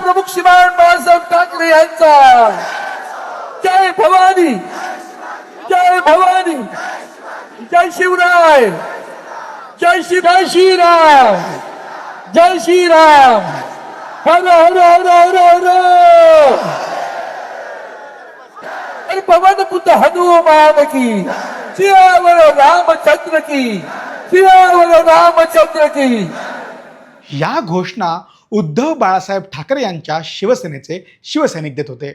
प्रमुख श्रीमान बाळासाहेब ठाकरे यांचा जय भवानी, जय भवानी, जय शिवराय, जय श्रीराम, जय श्रीराम, हर हर हर हर हर, अरे पवन पुत्र हनुमान की, सियावर रामचंद्र की, सियावर रामचंद्र की. या घोषणा उद्धव बाळासाहेब ठाकरे यांच्या शिवसेनेचे शिवसैनिक देत होते.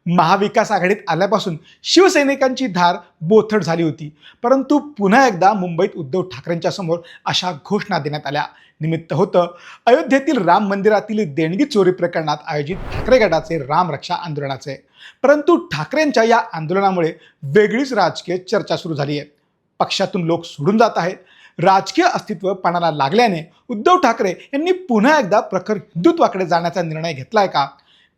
महाविकास आघाडीत आल्यापासून शिवसैनिकांची धार बोथट झाली होती. परंतु पुन्हा एकदा मुंबईत उद्धव ठाकरेंच्या समोर अशा घोषणा देण्यात आल्या. निमित्त होतं अयोध्येतील राम मंदिरातील देणगी चोरी प्रकरणात आयोजित ठाकरे गटाचे राम रक्षा आंदोलनाचे. परंतु ठाकरेंच्या या आंदोलनामुळे वेगळीच राजकीय चर्चा सुरू झाली आहे. पक्षातून लोक सोडून जात आहेत. राजकीय अस्तित्व पणाला लागल्याने उद्धव ठाकरे यांनी पुन्हा एकदा प्रखर हिंदुत्वाकडे जाण्याचा निर्णय घेतलाय का?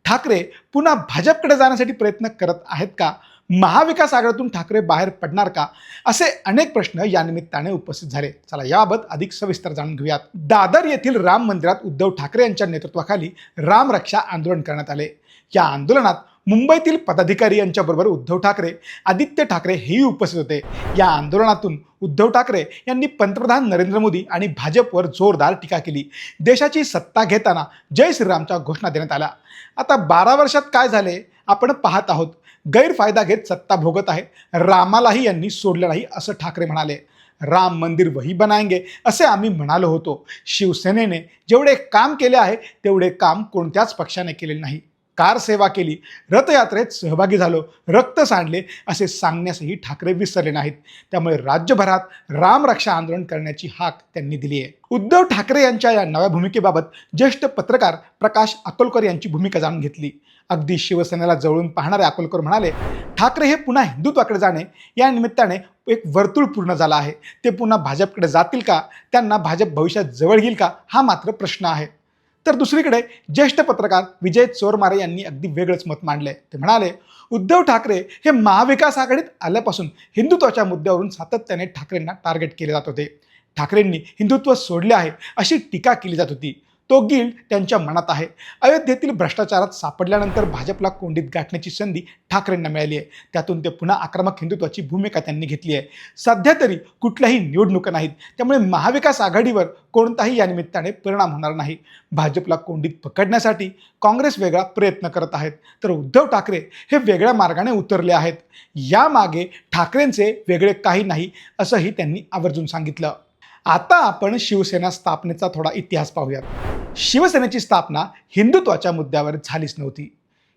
ठाकरे पुन्हा भाजपकडे जाण्यासाठी प्रयत्न करत आहेत का? महाविकास आघाडीतून ठाकरे बाहेर पडणार का? असे अनेक प्रश्न या निमित्ताने उपस्थित झाले. चला याबाबत अधिक सविस्तर जाणून घेऊयात. दादर येथील राम मंदिरात उद्धव ठाकरे यांच्या नेतृत्वाखाली राम रक्षा आंदोलन करण्यात आले. या आंदोलनात मुंबईतील पदाधिकारी यांच्याबरोबर उद्धव ठाकरे, आदित्य ठाकरे हेही उपस्थित होते. या आंदोलनातून उद्धव ठाकरे यांनी पंतप्रधान नरेंद्र मोदी आणि भाजपवर जोरदार टीका केली. देशाची सत्ता घेताना जय श्रीरामच्या घोषणा देण्यात आल्या. आता 12 वर्षात काय झाले आपण पाहत आहोत. गैरफायदा घेत सत्ता भोगत आहे. रामालाही यांनी सोडलं नाही असं ठाकरे म्हणाले. राम मंदिर वही बनाएंगे असे आम्ही म्हणालो होतो. शिवसेनेने जेवढे काम केले आहे तेवढे काम कोणत्याच पक्षाने केले नाही. कार सेवा केली, रथयात्रेत सहभागी झालो, रक्त सांडले असे सांगण्यासही ठाकरे विसरले नाहीत. त्यामुळे राज्यभरात राम रक्षा आंदोलन करण्याची हाक त्यांनी दिली आहे. उद्धव ठाकरे यांच्या या नव्या भूमिकेबाबत ज्येष्ठ पत्रकार प्रकाश अकोलकर यांची भूमिका जाणून घेतली. अगदी शिवसेनेला जवळून पाहणारे अकोलकर म्हणाले, ठाकरे हे पुन्हा हिंदुत्वाकडे जाणे या निमित्ताने एक वर्तुळ पूर्ण झाला आहे. ते पुन्हा भाजपकडे जातील का? त्यांना भाजप भविष्यात जवळ येईल का? हा मात्र प्रश्न आहे. तर दुसरीकडे ज्येष्ठ पत्रकार विजय चोरमारे यांनी अगदी वेगळंच मत मांडले. ते म्हणाले, उद्धव ठाकरे हे महाविकास आघाडीत आल्यापासून हिंदुत्वाच्या मुद्द्यावरून सातत्याने ठाकरेंना टार्गेट केले जात होते. ठाकरेंनी हिंदुत्व सोडले आहे अशी टीका केली जात होती. तो गिल्ट त्यांच्या मनात आहे. अयोध्येतील भ्रष्टाचारात सापडल्यानंतर भाजपला कोंडीत गाठण्याची संधी ठाकरेंना मिळाली आहे. त्यातून ते पुन्हा आक्रमक हिंदुत्वाची भूमिका त्यांनी घेतली आहे. सध्या तरी कुठल्याही निवडणुका नाहीत, त्यामुळे महाविकास आघाडीवर कोणताही या निमित्ताने परिणाम होणार नाही. भाजपला कोंडीत पकडण्यासाठी काँग्रेस वेगळा प्रयत्न करत आहेत, तर उद्धव ठाकरे हे वेगळ्या मार्गाने उतरले आहेत. यामागे ठाकरेंचे वेगळे काही नाही असंही त्यांनी आवर्जून सांगितलं. आता आपण शिवसेना स्थापनेचा थोडा इतिहास पाहूयात. शिवसेनेची स्थापना हिंदुत्वाच्या मुद्द्यावर झालीच नव्हती.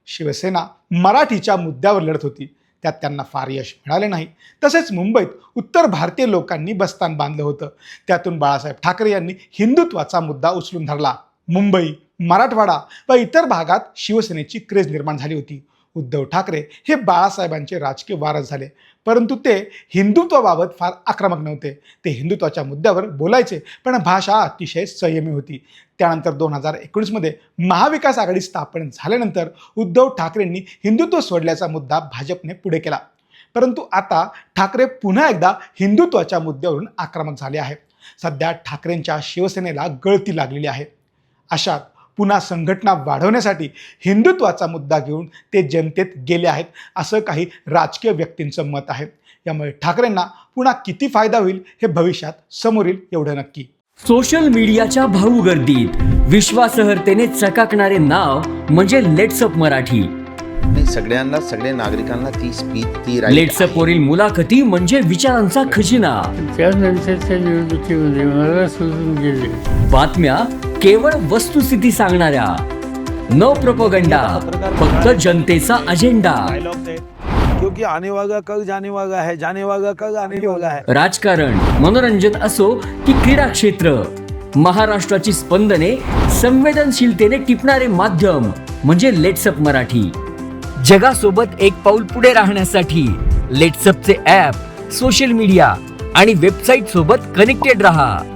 शिवसेना मराठीच्या मुद्द्यावर लढत होती. त्यात त्यांना फार यश मिळाले नाही. तसेच मुंबईत उत्तर भारतीय लोकांनी बस्तान बांधलं होतं. त्यातून बाळासाहेब ठाकरे यांनी हिंदुत्वाचा मुद्दा उचलून धरला. मुंबई, मराठवाडा व इतर भागात शिवसेनेची क्रेज निर्माण झाली होती. उद्धव ठाकरे हे बाळासाहेबांचे राजकीय वारस झाले, परंतु ते हिंदुत्वाबाबत फार आक्रमक नव्हते. ते हिंदुत्वाच्या मुद्द्यावर बोलायचे, पण भाषा अतिशय संयमी होती. त्यानंतर 2019मध्ये महाविकास आघाडी स्थापन झाल्यानंतर उद्धव ठाकरेंनी हिंदुत्व सोडल्याचा मुद्दा भाजपने पुढे केला. परंतु आता ठाकरे पुन्हा एकदा हिंदुत्वाच्या मुद्द्यावरून आक्रमक झाले आहेत. सध्या ठाकरेंच्या शिवसेनेला गळती लागलेली आहे. अशात पुन्हा संघटना वाढवण्यासाठी हिंदुत्वाचा मुद्दा घेऊन ते जनतेत गेले आहेत असं काही राजकीय व्यक्तींचं मत आहे. यामुळे ठाकरेंना पुन्हा किती फायदा होईल हे भविष्यात समोर येईल एवढं नक्की. सोशल मीडियाच्या भाऊ गर्दीत विश्वासार्हतेने चकाकणारे नाव म्हणजे लेट्सअप मराठी. सगळ्यांना, सगळ्या नागरिकांना ती स्पीच, ती लेट्सअप वरील मुलाखती म्हणजे विचारांचा खजिना. त्यानंतरच्या निवडणुकीमध्ये मला सोडून गेले. बातम्या केवळ वस्तुस्थिती सांगणाऱ्या, न प्रोपगंडा, फक्त जनतेचा अजेंडा. क्योंकि आने वाला कल जाने वाला है, जाने वाला कल आने वाला है. राजकारण, मनोरंजन असो की क्रीडा क्षेत्र, महाराष्ट्राची स्पंदने संवेदनशीलतेने टिपणारे माध्यम म्हणजे लेट्सअप मराठी. जगासोबत एक पाऊल पुढे राहण्यासाठी लेट्सअपचे ॲप, सोशल मीडिया आणि वेबसाईट सोबत कनेक्टेड रहा.